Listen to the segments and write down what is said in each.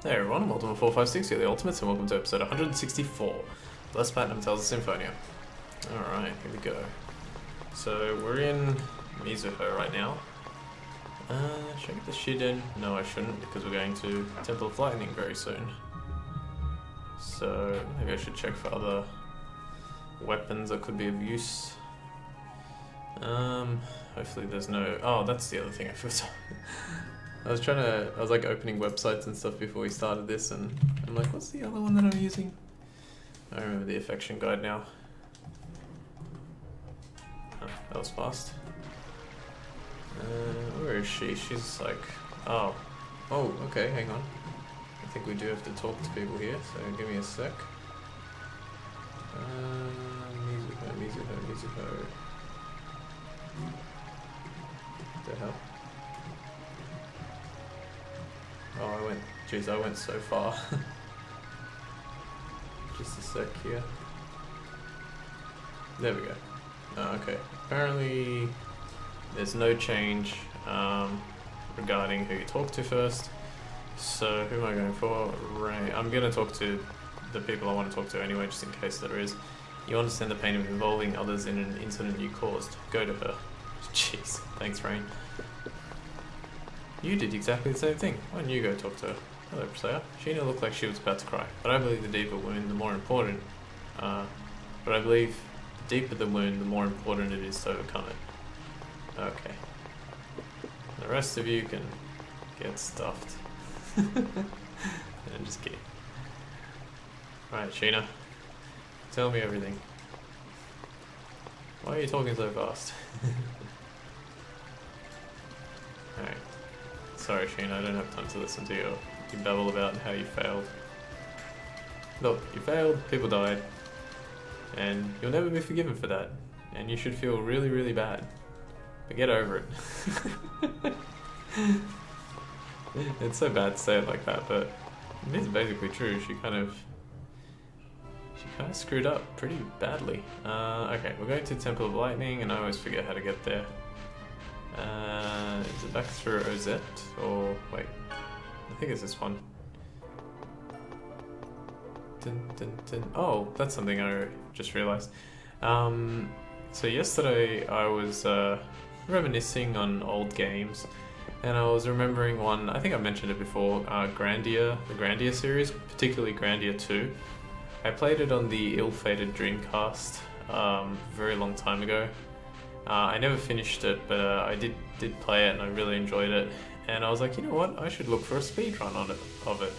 Hey everyone, welcome to 456 here, the Ultimates, and welcome to episode 164. Bless Platinum Tells of Symphonia. Alright, here we go. So, we're in Mizuho right now. Should I get the shit in? No, I shouldn't, because we're going to Temple of Lightning very soon. So, maybe I should check for other weapons that could be of use. Hopefully there's no... Oh, that's the other thing I forgot. I was like opening websites and stuff before we started this, and I'm like, what's the other one that I'm using? I remember the affection guide now. Oh, that was fast. Where is she? She's like, oh, okay, hang on. I think we do have to talk to people here, so give me a sec. Mizuho. What the hell? Oh, I went so far. Just a sec here. There we go. Okay, apparently there's no change regarding who you talk to first. So who am I going for? Ray. I'm going to talk to the people I want to talk to anyway, just in case there is. You understand the pain of involving others in an incident you caused. Go to her. Jeez, thanks Rain. You did exactly the same thing. Why don't you go talk to her? Hello, Player. Sheena looked like she was about to cry, but I believe the deeper the wound, the more important it is to overcome it. Okay. The rest of you can get stuffed. I'm just kidding. Alright, Sheena. Tell me everything. Why are you talking so fast? Alright. Sorry, Sheena, I don't have time to listen to you babble about how you failed. Look, you failed, people died, and you'll never be forgiven for that, and you should feel really, really bad. But get over it. It's so bad to say it like that, but it is basically true. She kind of screwed up pretty badly. Okay, we're going to Temple of Lightning, and I always forget how to get there. Is it back through Ozette? Or, wait, I think it's this one. Oh, that's something I just realized. So yesterday I was reminiscing on old games, and I was remembering one, I think I mentioned it before, Grandia, the Grandia series, particularly Grandia 2. I played it on the ill-fated Dreamcast very long time ago. I never finished it, but I did play it and I really enjoyed it. And I was like, you know what, I should look for a speedrun of it.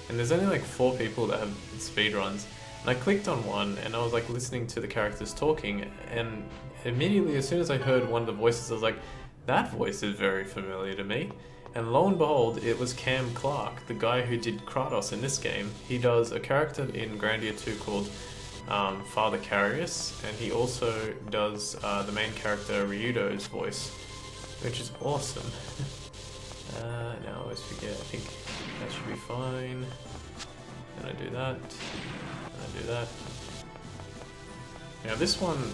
And there's only like 4 people that have speedruns. And I clicked on one and I was like listening to the characters talking, and immediately as soon as I heard one of the voices, I was like, that voice is very familiar to me. And lo and behold, it was Cam Clark, the guy who did Kratos in this game. He does a character in Grandia 2 called Father Carius, and he also does the main character Ryudo's voice, which is awesome. Now I always forget, I think that should be fine. And I do that, and I do that. Now this one,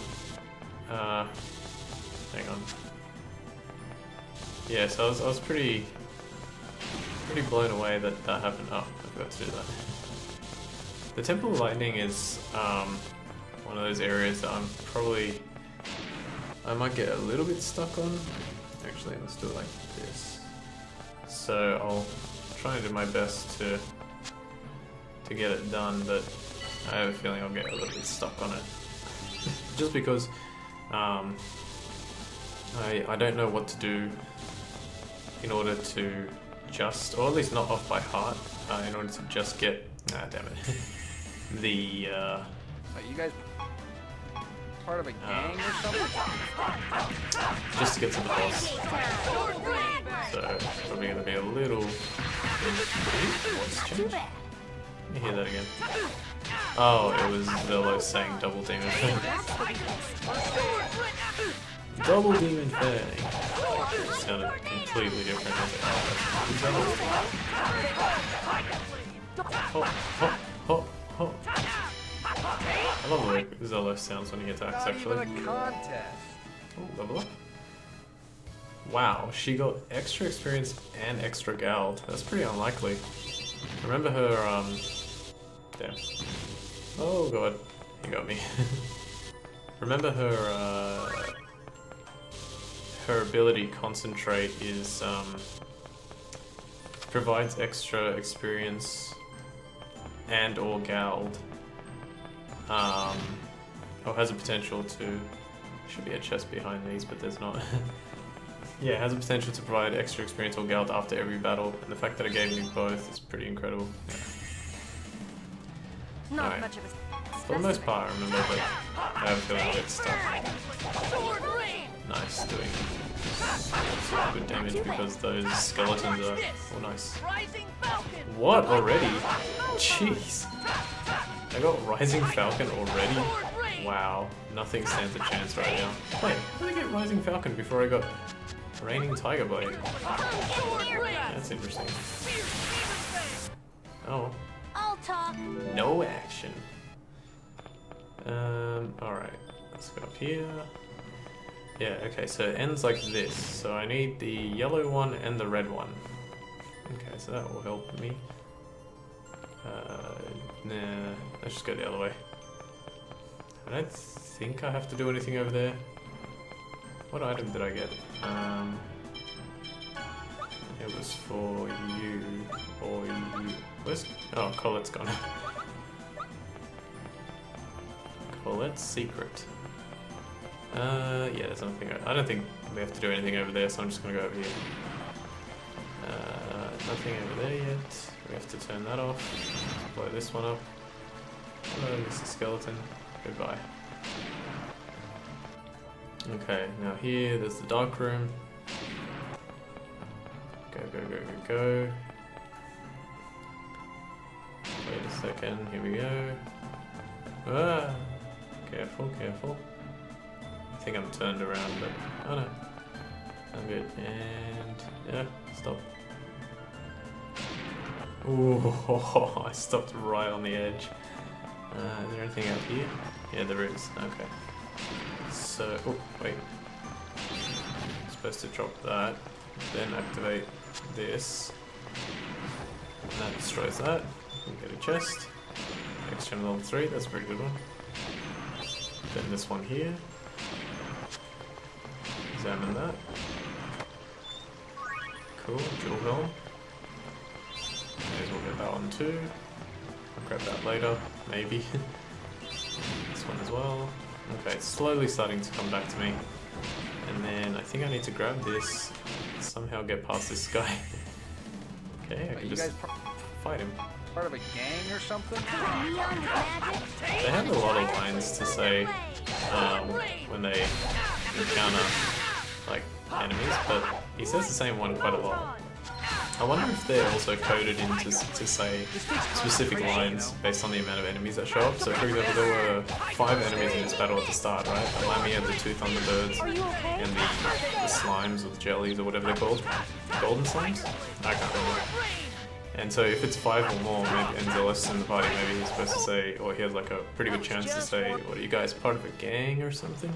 hang on. Yeah, so I was pretty blown away that happened. Oh, I forgot to do that. The Temple of Lightning is one of those areas that I might get a little bit stuck on. Actually, let's do it like this. So I'll try and do my best to get it done, but I have a feeling I'll get a little bit stuck on it. Just because I don't know what to do in order to just, or at least not off by heart, in order to just get, damn it, the, Are you guys part of a gang or something? just to get to the boss. So, it's probably going to be a little... Voice change? Let me hear that again. Oh, it was Velo saying Double Demon Fang. Double Demon Fang. It sounded completely different. Oh. I love the way Zelo sounds when he attacks, actually. Not even a contest. Oh, level up. Wow, she got extra experience and extra gald. That's pretty unlikely. Remember her, damn. Oh god, you got me. Remember her ability Concentrate is, provides extra experience and or Gald. Or has a potential to, should be a chest behind these, but there's not. Yeah, it has a potential to provide extra experience or Gald after every battle, and the fact that it gave me both is pretty incredible. Yeah. Not Alright. much of a For the most part, I remember that I have a feeling that stuff. Nice, doing some good damage because those skeletons are oh nice. What already? Jeez. I got Rising Falcon already? Wow, nothing stands a chance right now. Wait, how did I get Rising Falcon before I got Raining Tiger Blade? That's interesting. Oh. I'll talk. No action. Alright, let's go up here. Yeah, okay, so it ends like this. So I need the yellow one and the red one. Okay, so that will help me. Nah, let's just go the other way. I don't think I have to do anything over there. What item did I get? It was for you, or you. Where's, oh, Colette's gone. Colette's secret. Yeah, there's nothing. I don't think we have to do anything over there, so I'm just gonna go over here. Nothing over there yet. We have to turn that off. Let's blow this one up. Hello, Mr. Skeleton. Goodbye. Okay, now here, there's the dark room. Go, go, go, go, go. Wait a second, here we go. Ah! Careful, careful. I think I'm turned around, but oh no. I'm good. And yeah, stop. Ooh, I stopped right on the edge. Is there anything out here? Yeah, there is. Okay. So, oh, wait. I'm supposed to drop that, then activate this. And that destroys that. We get a chest. Extra level 3, that's a pretty good one. Then this one here. Examine that. Cool, jewel helm. May as well get that one too. I'll grab that later, maybe. This one as well. Okay, it's slowly starting to come back to me. And then I think I need to grab this and somehow get past this guy. Okay, I can just fight him. Part of a gang or something? They have a lot of lines to say when they encounter like enemies, but he says the same one quite a lot. I wonder if they're also coded in to say specific lines based on the amount of enemies that show up. So for example, there were 5 enemies in this battle at the start, right? The Lamia, the 2 Thunderbirds, and the slimes or the jellies or whatever they're called. Golden slimes? I can't remember. And so if it's 5 or more, maybe, and Zealous in the party, maybe he's supposed to say, or he has like a pretty good chance to say, what are you guys, part of a gang or something?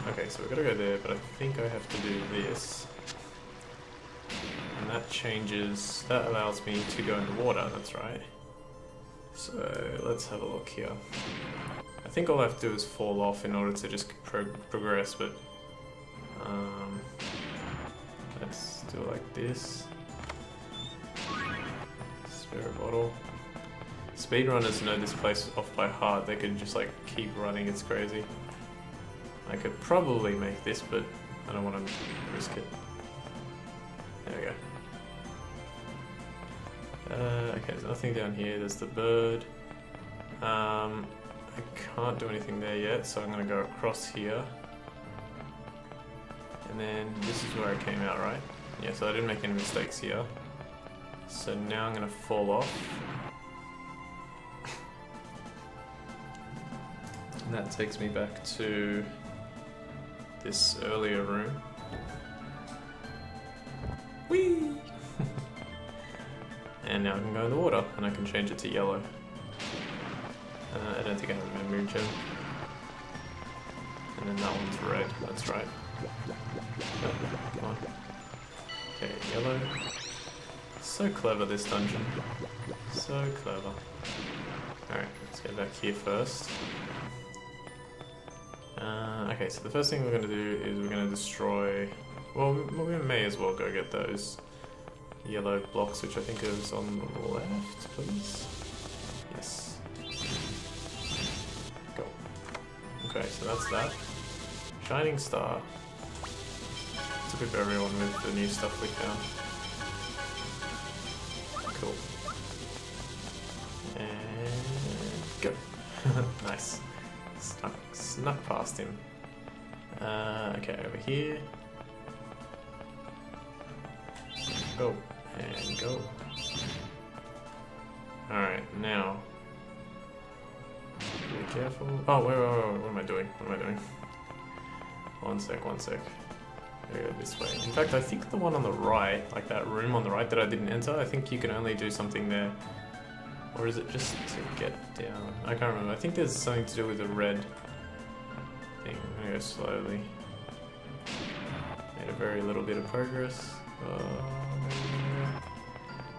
Okay, so we've got to go there, but I think I have to do this. And that changes, that allows me to go in the water, that's right. So let's have a look here. I think all I have to do is fall off in order to just progress, but let's do it like this. Spirit bottle. Speedrunners know this place off by heart, they could just like keep running, it's crazy. I could probably make this, but I don't want to risk it. There we go. Okay, there's nothing down here. There's the bird. I can't do anything there yet, so I'm going to go across here. And then this is where I came out, right? Yeah, so I didn't make any mistakes here. So now I'm going to fall off. And that takes me back to this earlier room. Whee! And now I can go in the water, and I can change it to yellow. I don't think I have a memory gem. And then that one's red, that's right. Oh, come on. Okay, yellow. So clever, this dungeon. So clever. Alright, let's get back here first. Okay, so the first thing we're going to do is we're going to destroy... Well, we may as well go get those yellow blocks, which I think is on the left, please. Yes. Go. Okay, so that's that. Shining Star. Let's equip everyone with the new stuff we found. Cool. And go. Nice. Snuck past him. Okay, over here. Go. And go. Alright, now. Be careful. Oh, wait, what am I doing? What am I doing? One sec. Go this way. In fact, I think the one on the right, like that room on the right that I didn't enter, I think you can only do something there. Or is it just to get down? I can't remember. I think there's something to do with the red thing. I'm gonna go slowly. Made a very little bit of progress.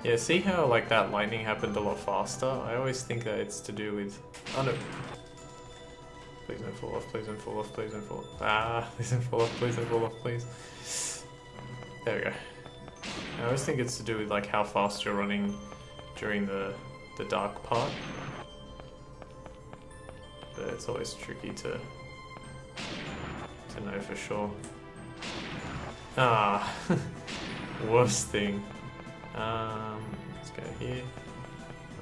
Yeah, see how like that lightning happened a lot faster? I always think that it's to do with... Oh no! Please don't fall off, please don't fall off, please don't fall off. Ah, please don't fall off, please don't fall off, please. There we go. I always think it's to do with like how fast you're running during the dark part. But it's always tricky to know for sure. Ah, worst thing. Let's go here.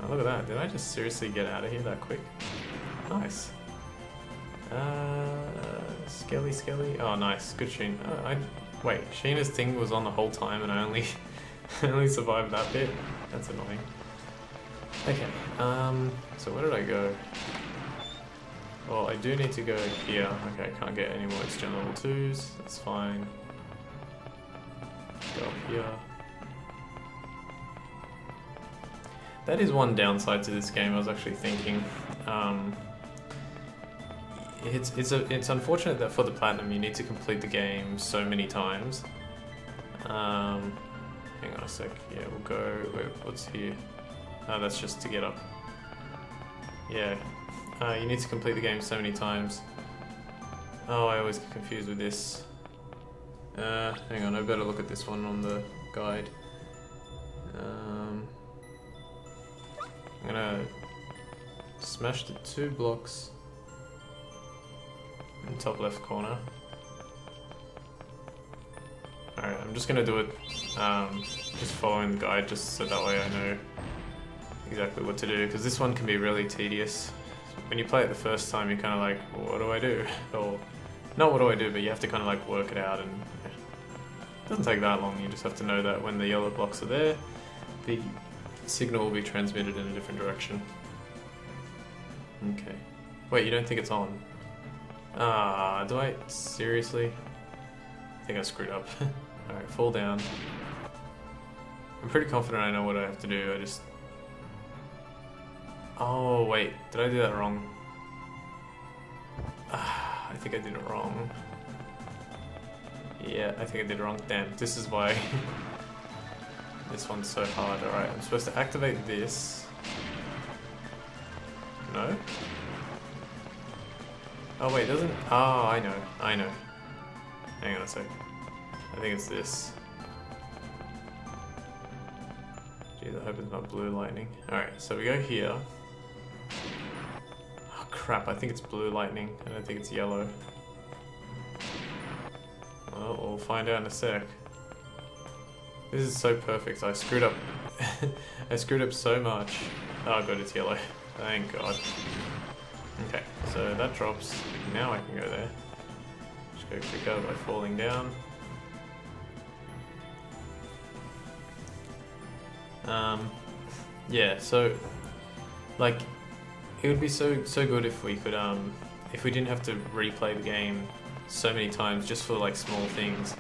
Oh, look at that. Did I just seriously get out of here that quick? Nice. Skelly. Oh, nice. Good Sheen. Wait, Sheena's thing was on the whole time and I only only survived that bit? That's annoying. Okay, so where did I go? Well, I do need to go here. Okay, I can't get any more extra level 2s. That's fine. Go up here. That is one downside to this game, I was actually thinking. It's unfortunate that for the platinum you need to complete the game so many times. Hang on a sec. Yeah, we'll go. Wait, what's here? Oh, that's just to get up. Yeah. You need to complete the game so many times. Oh, I always get confused with this. Hang on, I better look at this one on the guide. I'm gonna smash the 2 blocks in the top left corner. Alright, I'm just gonna do it just following the guide just so that way I know exactly what to do, because this one can be really tedious. When you play it the first time you're kind of like, well, what do I do? Or, not what do I do, but you have to kind of like work it out, and yeah. It doesn't take that long, you just have to know that when the yellow blocks are there, the signal will be transmitted in a different direction. Okay. Wait, you don't think it's on? Ah, do I? Seriously? I think I screwed up. Alright, fall down. I'm pretty confident I know what I have to do, I just... Oh, wait, did I do that wrong? I think I did it wrong. Yeah, I think I did it wrong. Damn, this is why this one's so hard. Alright, I'm supposed to activate this. No? Oh wait, doesn't... Oh, I know. Hang on a sec. I think it's this. Jeez, I hope it's not blue lightning. Alright, so we go here. Oh crap, I think it's blue lightning. I don't think it's yellow. Well, we'll find out in a sec. This is so perfect. I screwed up. I screwed up so much. Oh god, it's yellow. Thank god. Okay, so that drops. Now I can go there. Just go quicker by falling down. Yeah, so like it would be so good if we could if we didn't have to replay the game so many times just for like small things.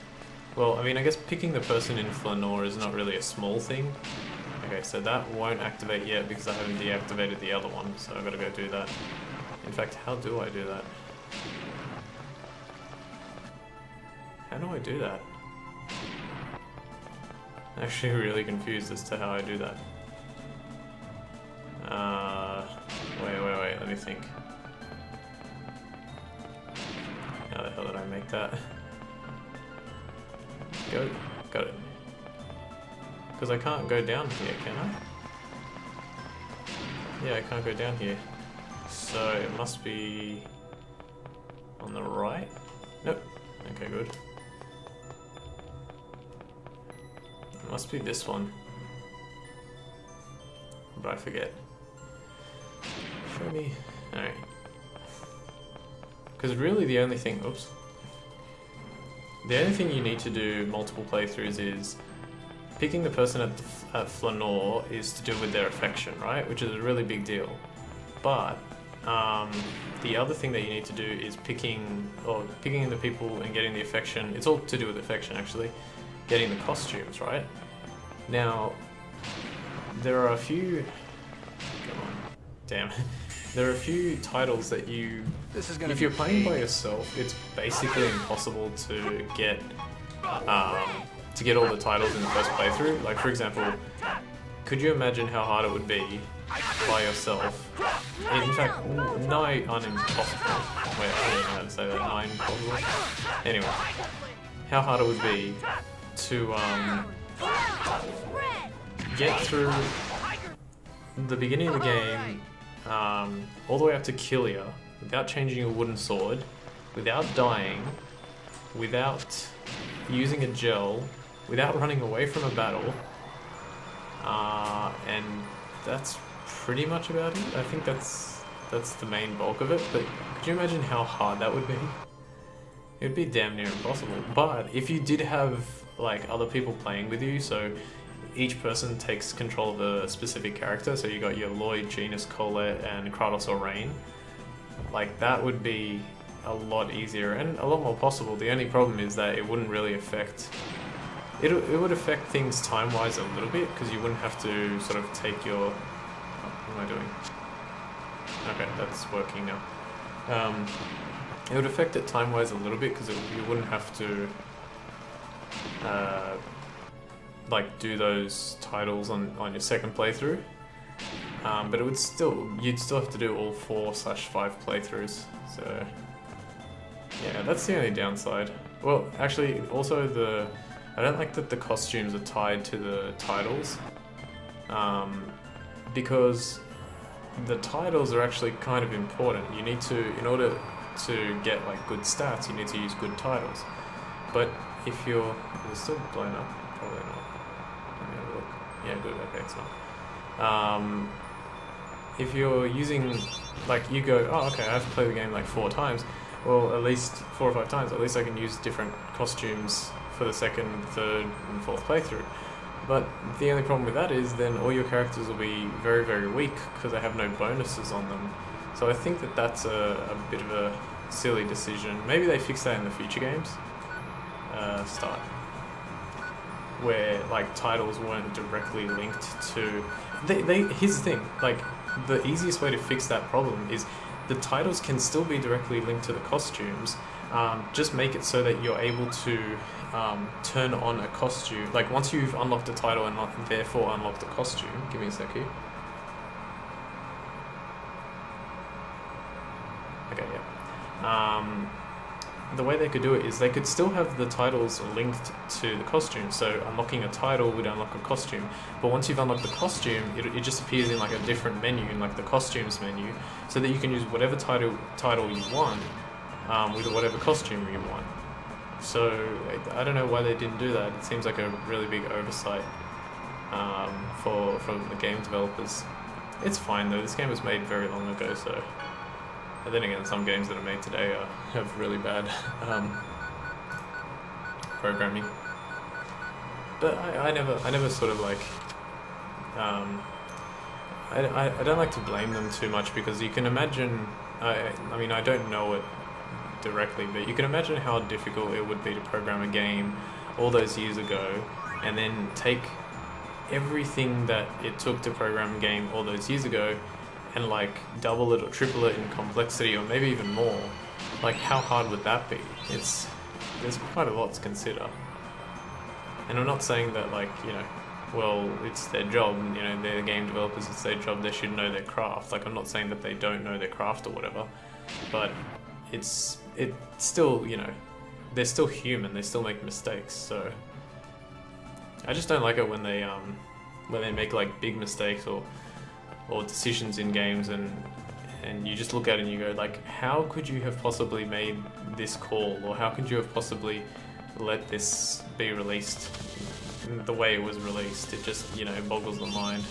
Well, I mean, I guess picking the person in Flanor is not really a small thing. Okay, so that won't activate yet because I haven't deactivated the other one, so I've got to go do that. In fact, how do I do that? How do I do that? Actually really confused as to how I do that. Wait, let me think. How the hell did I make that? Go, got it. Because I can't go down here, can I? Yeah, I can't go down here. So it must be on the right? Nope. Okay, good. It must be this one. But I forget. Show me. Alright. Because really the only thing... Oops. The only thing you need to do multiple playthroughs is picking the person at Flanor is to do with their affection, right? Which is a really big deal. But the other thing that you need to do is picking the people and getting the affection. It's all to do with affection, actually. Getting the costumes, right? Now, there are a few... Come on. Damn. There are a few titles that you... If you're playing by yourself, it's basically impossible to get all the titles in the first playthrough. Like, for example, could you imagine how hard it would be by yourself? In fact, nigh unimpossible. Wait, I don't even know how to say that. Nigh impossible. Anyway, how hard it would be to get through the beginning of the game all the way up to Kilia without changing a wooden sword, without dying, without using a gel, without running away from a battle, and that's pretty much about it. I think that's the main bulk of it, but could you imagine how hard that would be? It would be damn near impossible. But if you did have like other people playing with you, so each person takes control of a specific character, so you got your Lloyd, Genus, Colette, and Kratos or Rain, like that would be a lot easier and a lot more possible. The only problem is that it wouldn't really affect... It would affect things time-wise a little bit, because you wouldn't have to sort of take your... what am I doing? Okay, that's working now. It would affect it time-wise a little bit, because you wouldn't have to like do those titles on your second playthrough. But it would you'd still have to do all 4/5 playthroughs. So yeah, that's the only downside. Well, actually, also I don't like that the costumes are tied to the titles, because the titles are actually kind of important. You need to, in order to get like good stats, you need to use good titles. But if you're... Is it still blown up? Probably not. Let me have a look. Yeah, good. Okay, it's not. If you're using... Like, you go, oh, okay, I have to play the game like 4 times. Well, at least 4 or 5 times. At least I can use different costumes for the second, third, and fourth playthrough. But the only problem with that is then all your characters will be very, very weak because they have no bonuses on them. So I think that that's a bit of a silly decision. Maybe they fix that in the future games. Start. Where like titles weren't directly linked to... Here's the thing, like the easiest way to fix that problem is the titles can still be directly linked to the costumes. Just make it so that you're able to turn on a costume. Like once you've unlocked a title and therefore unlocked a costume. Give me a sec here. Okay, yeah. The way they could do it is they could still have the titles linked to the costume. So unlocking a title would unlock a costume. But once you've unlocked the costume, it just appears in like a different menu, in like the costumes menu, so that you can use whatever title you want with whatever costume you want. So I don't know why they didn't do that. It seems like a really big oversight from the game developers. It's fine though. This game was made very long ago, so... But then again, some games that are made today have really bad programming. But I never sort of like... I don't like to blame them too much, because you can imagine... I mean, I don't know it directly, but you can imagine how difficult it would be to program a game all those years ago and then take everything that it took to program a game all those years ago and like double it or triple it in complexity, or maybe even more. Like, how hard would that be? There's quite a lot to consider. And I'm not saying that, like, you know, well, it's their job, you know, they're game developers, it's their job, they should know their craft. Like, I'm not saying that they don't know their craft or whatever, but it's still, you know, they're still human, they still make mistakes, so I just don't like it when they make like big mistakes or decisions in games, and you just look at it and you go like, how could you have possibly made this call, or how could you have possibly let this be released the way it was released? It just, you know, it boggles the mind.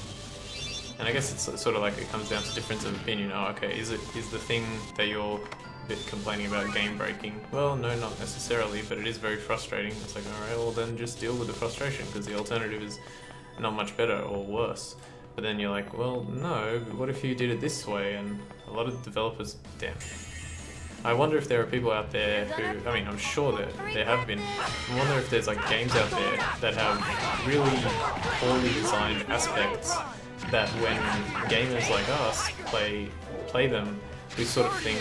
And I guess it's sort of like it comes down to difference of opinion. Oh, okay, is the thing that you're a bit complaining about game breaking? Well, no, not necessarily, but it is very frustrating. It's like, alright, well then just deal with the frustration, because the alternative is not much better or worse. But then you're like, well, no, what if you did it this way? And a lot of developers, damn. I wonder if there are people out there who, I mean, I'm sure that there have been. I wonder if there's like games out there that have really poorly designed aspects that when gamers like us play them, we sort of think,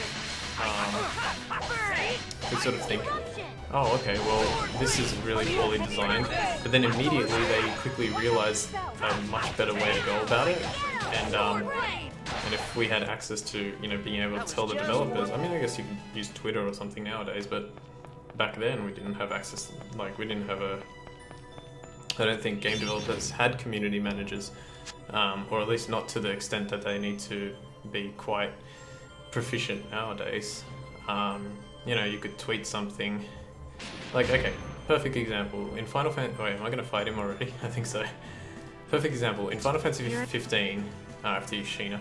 oh, okay, well, this is really poorly designed, but then immediately they quickly realize a much better way to go about it, and if we had access to, you know, being able to tell the developers, I mean, I guess you could use Twitter or something nowadays, but back then we didn't have access, like, we didn't have I don't think game developers had community managers, or at least not to the extent that they need to be quite proficient nowadays. You know, you could tweet something, like, okay, perfect example, in Final Fantasy, wait, am I going to fight him already? I think so. Perfect example, in Final Fantasy 15, after you Sheena,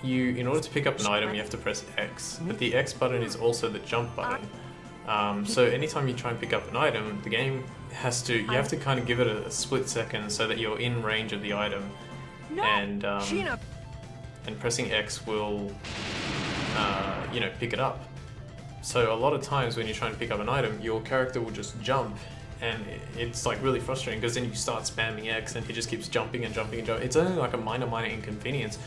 in order to pick up an item, you have to press X, but the X button is also the jump button. So anytime you try and pick up an item, the game you have to kind of give it a split second so that you're in range of the item, and pressing X will, you know, pick it up. So a lot of times when you're trying to pick up an item, your character will just jump, and it's like really frustrating, because then you start spamming X and he just keeps jumping and jumping and jumping. It's only like a minor inconvenience,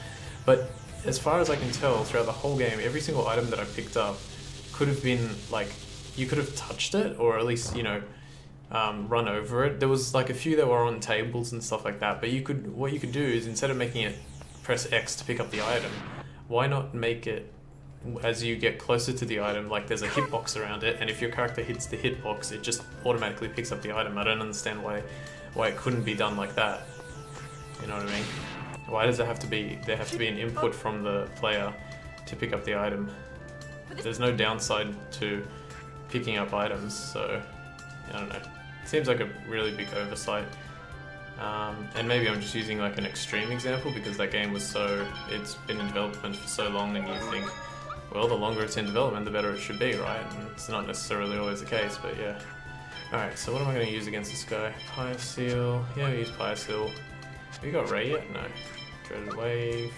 but as far as I can tell, throughout the whole game, every single item that I picked up could have been like, you could have touched it, or at least, you know, run over it. There was like a few that were on tables and stuff like that, but what you could do is, instead of making it press X to pick up the item, why not make it, as you get closer to the item, like there's a hitbox around it, and if your character hits the hitbox, it just automatically picks up the item. I don't understand why it couldn't be done like that. You know what I mean? Why does there have to be an input from the player to pick up the item? There's no downside to picking up items, so I don't know. It seems like a really big oversight. And maybe I'm just using like an extreme example, because that game it's been in development for so long, and you think, well, the longer it's in development, the better it should be, right? And it's not necessarily always the case, but yeah. Alright, so what am I going to use against this guy? Pyre Seal. Yeah, we use Pyre Seal. Have you got Ray yet? No. Dreaded Wave.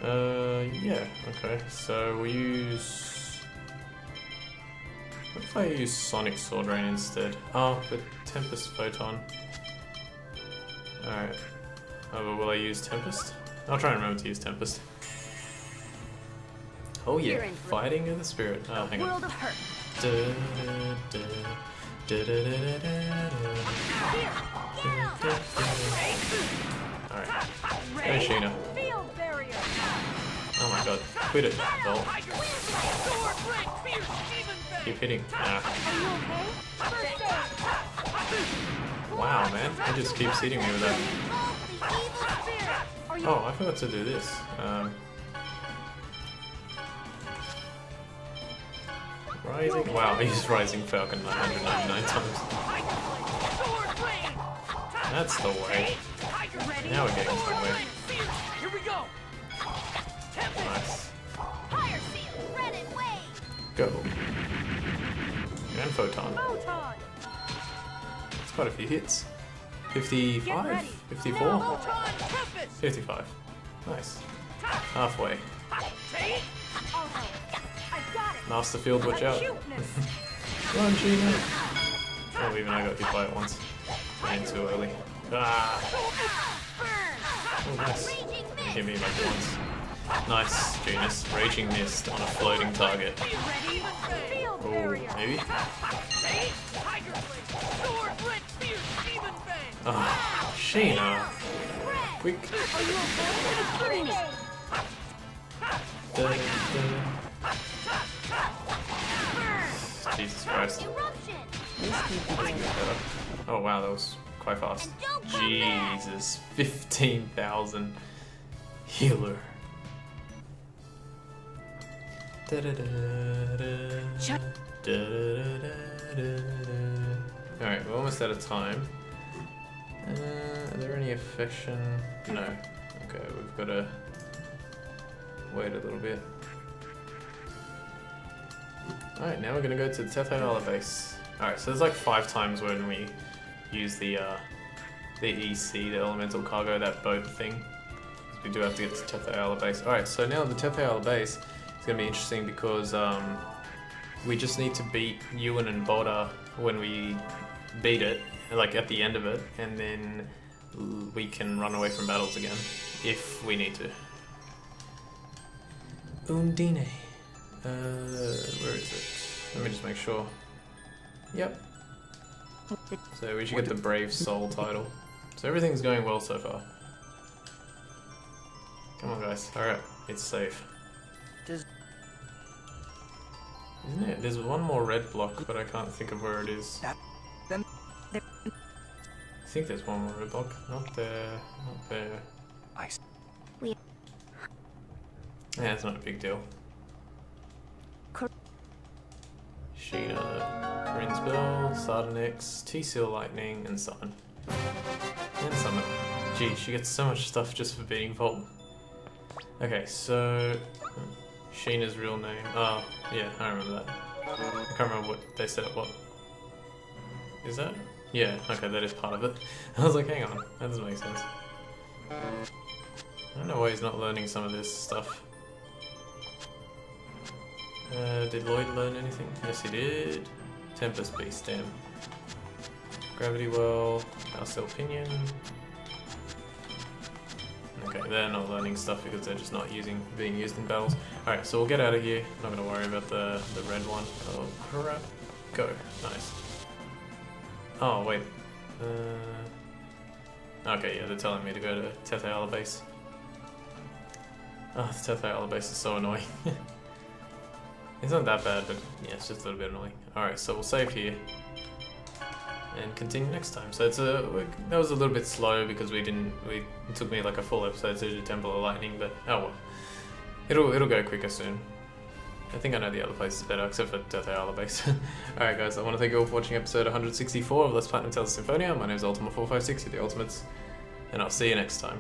Yeah, okay. So we use... What if I use Sonic Sword Rain instead? Oh, the Tempest Photon. Alright. Oh, but will I use Tempest? I'll try and remember to use Tempest. Oh yeah, Fighting of the Spirit. Oh, hang on. Alright. Go Sheena. Oh my god. Quit it, doll. Keep hitting. Wow, man. It just keeps hitting me with that. Oh, I forgot to do this. Rising? Wow, I used Rising Falcon 999 times. That's the way. Now we're getting somewhere. Nice. Go. And Photon. It's quite a few hits. 55? 54? 55. Nice. Halfway. Masterfield, watch out. Run, Sheena! Oh, even I got hit by it once. Ran too early. Ah! Oh, nice. Hit me like once. Nice, Genius. Raging Mist on a floating target. Oh, maybe? Oh, Sheena. Quick. Jesus Christ. Oh wow, that was quite fast. Jesus, 15,000 healer. Alright, we're almost out of time. Are there any affection? No. Okay, we've got to wait a little bit. Alright, now we're going to go to the Tetayala base. Alright, so there's like 5 times when we use the EC, the elemental cargo, that boat thing. We do have to get to Tetayala base. Alright, so now the Tetayala base is going to be interesting because we just need to beat Ewan and Boda when we beat it, like at the end of it, and then we can run away from battles again, if we need to. Undine. Where is it? Let me just make sure. Yep. So we should get the Brave Soul title. So everything's going well so far. Come on guys, hurry up. It's safe. Isn't it? There's one more red block, but I can't think of where it is. I think there's one more red block. Not there. Not there. Yeah, it's not a big deal. Sheena, Rin's Bell, Sardonyx, T-Seal Lightning, and Summon. And Summon. Gee, she gets so much stuff just for beating Volt. Okay, so Sheena's real name. Oh, yeah, I remember that. I can't remember what they said it was. Is that? Yeah, okay, that is part of it. I was like, hang on, that doesn't make sense. I don't know why he's not learning some of this stuff. Did Lloyd learn anything? Yes, he did. Tempest Beast, damn. Gravity Well, Cell Pinion. Okay, they're not learning stuff because they're just not being used in battles. Alright, so we'll get out of here. Not gonna worry about the red one. Oh, hurrah. Go. Nice. Oh, wait. Okay, yeah, they're telling me to go to Tetayala base. Oh, the Tetayala base is so annoying. It's not that bad, but yeah, it's just a little bit annoying. Alright, so we'll save here. And continue next time. So that was a little bit slow because it took me like a full episode to do Temple of Lightning, but oh well. It'll go quicker soon. I think I know the other places better, except for Tetayala base. Alright guys, I want to thank you all for watching episode 164 of Let's Platinum Tales of Symphonia. My name is Ultima456, you're the Ultimates, and I'll see you next time.